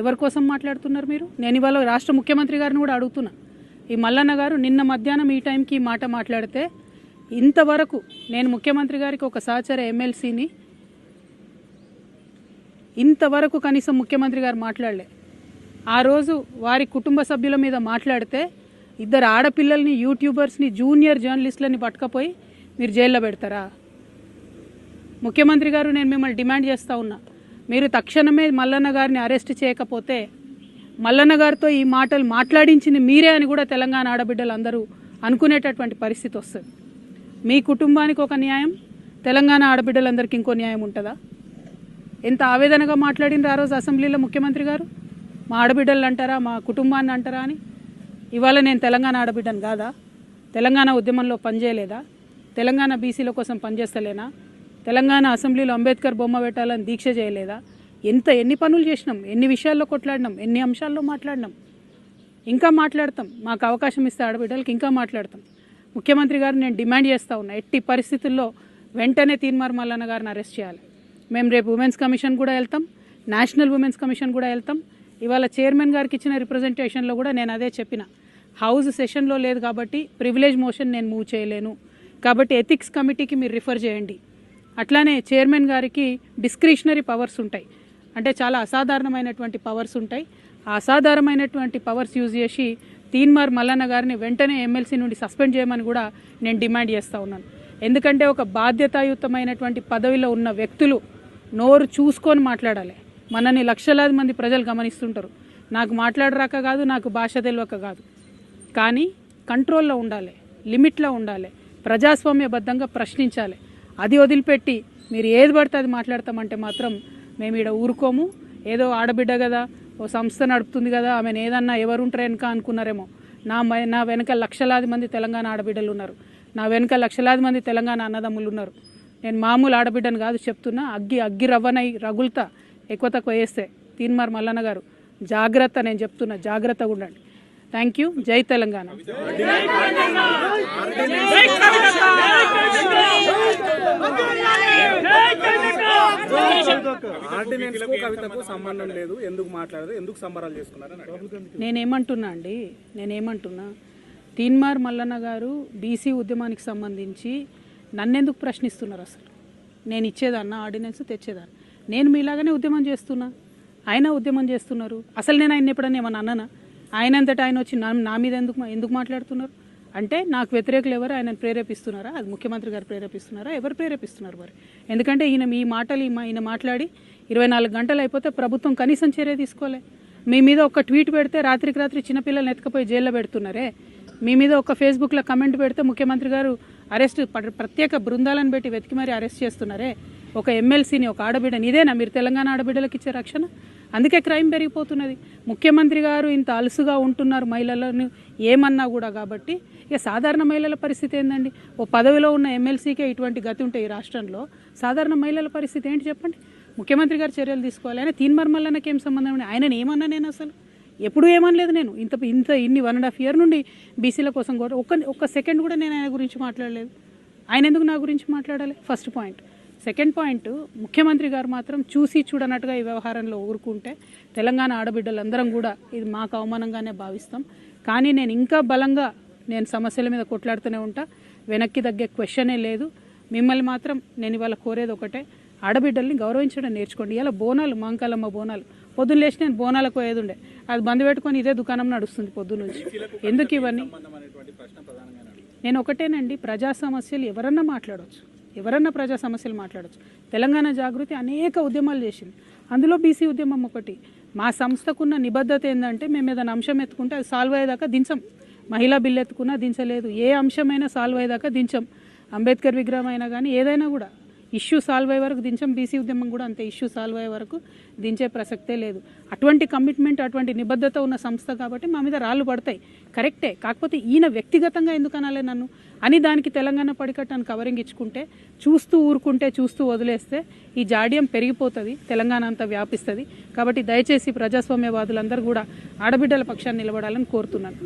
ఎవరి కోసం మాట్లాడుతున్నారు మీరు? నేను ఇవాళ రాష్ట్ర ముఖ్యమంత్రి గారిని కూడా అడుగుతున్నా. ఈ మల్లన్న గారు నిన్న మధ్యాహ్నం ఈ టైంకి ఈ మాట మాట్లాడితే ఇంతవరకు నేను ముఖ్యమంత్రి గారికి ఒక సహచర ఎమ్మెల్సీని ఇంతవరకు కనీసం ముఖ్యమంత్రి గారు మాట్లాడలే. ఆ రోజు వారి కుటుంబ సభ్యుల మీద మాట్లాడితే ఇద్దరు ఆడపిల్లల్ని, యూట్యూబర్స్ని, జూనియర్ జర్నలిస్టులని పట్టుకపోయి మీరు జైల్లో పెడతారా? ముఖ్యమంత్రి గారు, నేను మిమ్మల్ని డిమాండ్ చేస్తూ ఉన్నా, మీరు తక్షణమే మల్లన్న గారిని అరెస్ట్ చేయకపోతే మల్లన్న గారితో ఈ మాటలు మాట్లాడించింది మీరే అని కూడా తెలంగాణ ఆడబిడ్డలు అందరూ అనుకునేటటువంటి పరిస్థితి వస్తుంది. మీ కుటుంబానికి ఒక న్యాయం, తెలంగాణ ఆడబిడ్డలందరికీ ఇంకో న్యాయం ఉంటుందా? ఎంత ఆవేదనగా మాట్లాడినారు ఆ రోజు అసెంబ్లీలో ముఖ్యమంత్రి గారు. మా ఆడబిడ్డలు అంటారా, మా కుటుంబాన్ని అంటారా అని. ఇవాళ నేను తెలంగాణ ఆడబిడ్డను కాదా? తెలంగాణ ఉద్యమంలో పనిచేయలేదా? తెలంగాణ బీసీల కోసం పనిచేస్తలేనా? తెలంగాణ అసెంబ్లీలో అంబేద్కర్ బొమ్మ పెట్టాలని దీక్ష చేయలేదా? ఎన్ని పనులు చేసినాం, ఎన్ని విషయాల్లో కొట్లాడినాం, ఎన్ని అంశాల్లో మాట్లాడినాం, ఇంకా మాట్లాడతాం. మాకు అవకాశం ఇస్తే ఆడబిడ్డలకి ఇంకా మాట్లాడతాం. ముఖ్యమంత్రి గారు నేను డిమాండ్ చేస్తూ ఉన్నా, ఎట్టి పరిస్థితుల్లో వెంటనే తీన్మార్ మల్లన్న గారిని అరెస్ట్ చేయాలి. మేము రేపు ఉమెన్స్ కమిషన్ కూడా వెళ్తాం, నేషనల్ ఉమెన్స్ కమిషన్ కూడా వెళ్తాం. ఇవాళ చైర్మన్ గారికి ఇచ్చిన రిప్రజెంటేషన్లో కూడా నేను అదే చెప్పిన, హౌస్ సెషన్లో లేదు కాబట్టి ప్రివిలేజ్ మోషన్ నేను మూవ్ చేయలేను, కాబట్టి ఎథిక్స్ కమిటీకి మీరు రిఫర్ చేయండి. అట్లానే చైర్మన్ గారికి డిస్క్రిషనరీ పవర్స్ ఉంటాయి, అంటే చాలా అసాధారణమైనటువంటి పవర్స్ ఉంటాయి. ఆ అసాధారణమైనటువంటి పవర్స్ యూజ్ చేసి తీన్మార్ మల్లన్న గారిని వెంటనే ఎమ్మెల్సీ నుండి సస్పెండ్ చేయమని కూడా నేను డిమాండ్ చేస్తూ ఉన్నాను. ఎందుకంటే ఒక బాధ్యతాయుతమైనటువంటి పదవిలో ఉన్న వ్యక్తులు నోరు చూసుకొని మాట్లాడాలి. మనని లక్షలాది మంది ప్రజలు గమనిస్తుంటారు. నాకు మాట్లాడరాక కాదు, నాకు భాష తెలియక కాదు, కానీ కంట్రోల్లో ఉండాలి, లిమిట్లో ఉండాలి, ప్రజాస్వామ్యబద్ధంగా ప్రశ్నించాలి. అది వదిలిపెట్టి మీరు ఏది పడితే అది మాట్లాడతామంటే మాత్రం మేము ఇక్కడ ఊరుకోము. ఏదో ఆడబిడ్డ కదా, ఓ సంస్థ నడుపుతుంది కదా, ఆమెను ఏదన్నా ఎవరుంటారు వెనక అనుకున్నారేమో. నా వెనక లక్షలాది మంది తెలంగాణ ఆడబిడ్డలు ఉన్నారు, నా వెనక లక్షలాది మంది తెలంగాణ అన్నదమ్ములు ఉన్నారు. నేను మామూలు ఆడబిడ్డను కాదు చెప్తున్నా. అగ్గి రవ్వనై రగులుతా ఎక్కువ తక్కువ వేస్తే. తీన్మార్ మల్లన్న గారు జాగ్రత్త, నేను చెప్తున్నా, జాగ్రత్తగా ఉండండి. Thank you. జై తెలంగాణ. నేనేమంటున్నా తీన్మార్ మల్లన్న గారు బీసీ ఉద్యమానికి సంబంధించి నన్నెందుకు ప్రశ్నిస్తున్నారు? అసలు నేను ఇచ్చేదాన్న ఆర్డినెన్స్ తెచ్చేదాన్ని. నేను మీలాగానే ఉద్యమం చేస్తున్నా, ఆయన ఉద్యమం చేస్తున్నారు. అసలు నేను ఆయన ఎప్పుడన్నా ఏమన్నా అన్నానా? ఆయన అంతటా ఆయన వచ్చి నా మీద ఎందుకు మాట్లాడుతున్నారు అంటే, నాకు వ్యతిరేకులు ఎవరు ఆయనను ప్రేరేపిస్తున్నారా? అది ముఖ్యమంత్రి గారు ప్రేరేపిస్తున్నారా? ఎవరు ప్రేరేపిస్తున్నారు మరి? ఎందుకంటే ఈయన మాట్లాడి 24 గంటలు అయిపోతే ప్రభుత్వం కనీసం చర్య తీసుకోలే. మీ మీద ఒక ట్వీట్ పెడితే రాత్రికి రాత్రి చిన్నపిల్లల్ని ఎత్తుకపోయి జైల్లో పెడుతున్నారే. మీ మీద ఒక ఫేస్బుక్లో కమెంట్ పెడితే ముఖ్యమంత్రి గారు ప్రత్యేక బృందాలను పెట్టి వెతికి మరీ అరెస్ట్ చేస్తున్నారే. ఒక ఎమ్మెల్సీని, ఒక ఆడబిడ్డని. ఇదేనా మీరు తెలంగాణ ఆడబిడ్డలకు ఇచ్చే రక్షణ? అందుకే క్రైమ్ పెరిగిపోతున్నది. ముఖ్యమంత్రి గారు ఇంత అలుసుగా ఉంటున్నారు మహిళలను ఏమన్నా కూడా. కాబట్టి ఇక సాధారణ మహిళల పరిస్థితి ఏందండి? ఓ పదవిలో ఉన్న ఎమ్మెల్సీకే ఇటువంటి గతి ఉంటే ఈ రాష్ట్రంలో సాధారణ మహిళల పరిస్థితి ఏంటి చెప్పండి? ముఖ్యమంత్రి గారు చర్యలు తీసుకోవాలి. ఆయన తీన్మార్ మల్లన్నకి ఏం సంబంధం? ఆయనని ఏమన్నా నేను అసలు ఎప్పుడు ఏమనలేదు. నేను ఇన్ని 1.5 years నుండి బీసీల కోసం కూడా ఒక్క సెకండ్ కూడా నేను ఆయన గురించి మాట్లాడలేదు. ఆయన ఎందుకు నా గురించి మాట్లాడాలి? First point. సెకండ్ పాయింట్, ముఖ్యమంత్రి గారు మాత్రం చూసి చూడనట్టుగా ఈ వ్యవహారంలో ఊరుకుంటే తెలంగాణ ఆడబిడ్డలందరం కూడా ఇది మాకు అవమానంగానే భావిస్తాం. కానీ నేను ఇంకా బలంగా సమస్యల మీద కొట్లాడుతూనే ఉంటా. వెనక్కి తగ్గే క్వశ్చనే లేదు. మిమ్మల్ని మాత్రం నేను ఇవాళ కోరేది ఒకటే, ఆడబిడ్డల్ని గౌరవించడం నేర్చుకోండి. ఇలా బోనాలు, మాంకాలమ్మ బోనాలు, పొద్దున్న లేచి నేను బోనాలకు పోయేది ఉండే, అది బంద్ పెట్టుకొని ఇదే దుకాణం నడుస్తుంది పొద్దున్న నుంచి. ఎందుకు ఇవన్నీ? నేను ఒకటేనండి, ప్రజా సమస్యలు ఎవరన్నా మాట్లాడవచ్చు, ఎవరన్నా ప్రజా సమస్యలు మాట్లాడవచ్చు. తెలంగాణ జాగృతి అనేక ఉద్యమాలు చేసింది, అందులో బీసీ ఉద్యమం ఒకటి. మా సంస్థకున్న నిబద్ధత ఏంటంటే, మేము ఏదైనా అంశం ఎత్తుకుంటే అది సాల్వ్ అయ్యేదాకా దించం. మహిళా బిల్లు ఎత్తుకున్నా దించలేదు, ఏ అంశమైనా సాల్వ్ అయ్యేదాకా దించం. అంబేద్కర్ విగ్రహం అయినా కానీ ఏదైనా కూడా ఇష్యూ సాల్వ్ అయ్యే వరకు దించం. బీసీ ఉద్యమం కూడా అంతే, ఇష్యూ సాల్వ్ అయ్యే వరకు దించే ప్రసక్తే లేదు. అటువంటి కమిట్మెంట్, అటువంటి నిబద్ధత ఉన్న సంస్థ కాబట్టి మా మీద రాళ్ళు పడతాయి, కరెక్టే. కాకపోతే ఈయన వ్యక్తిగతంగా ఎందుకు అనాలే నన్ను అని దానికి తెలంగాణ పడికట్టాను కవరింగ్ ఇచ్చుకుంటే, చూస్తూ ఊరుకుంటే, చూస్తూ వదిలేస్తే ఈ జాడ్యం పెరిగిపోతుంది, తెలంగాణ అంతా వ్యాపిస్తుంది. కాబట్టి దయచేసి ప్రజాస్వామ్యవాదులందరూ కూడా ఆడబిడ్డల పక్షాన్ని నిలబడాలని కోరుతున్నాను.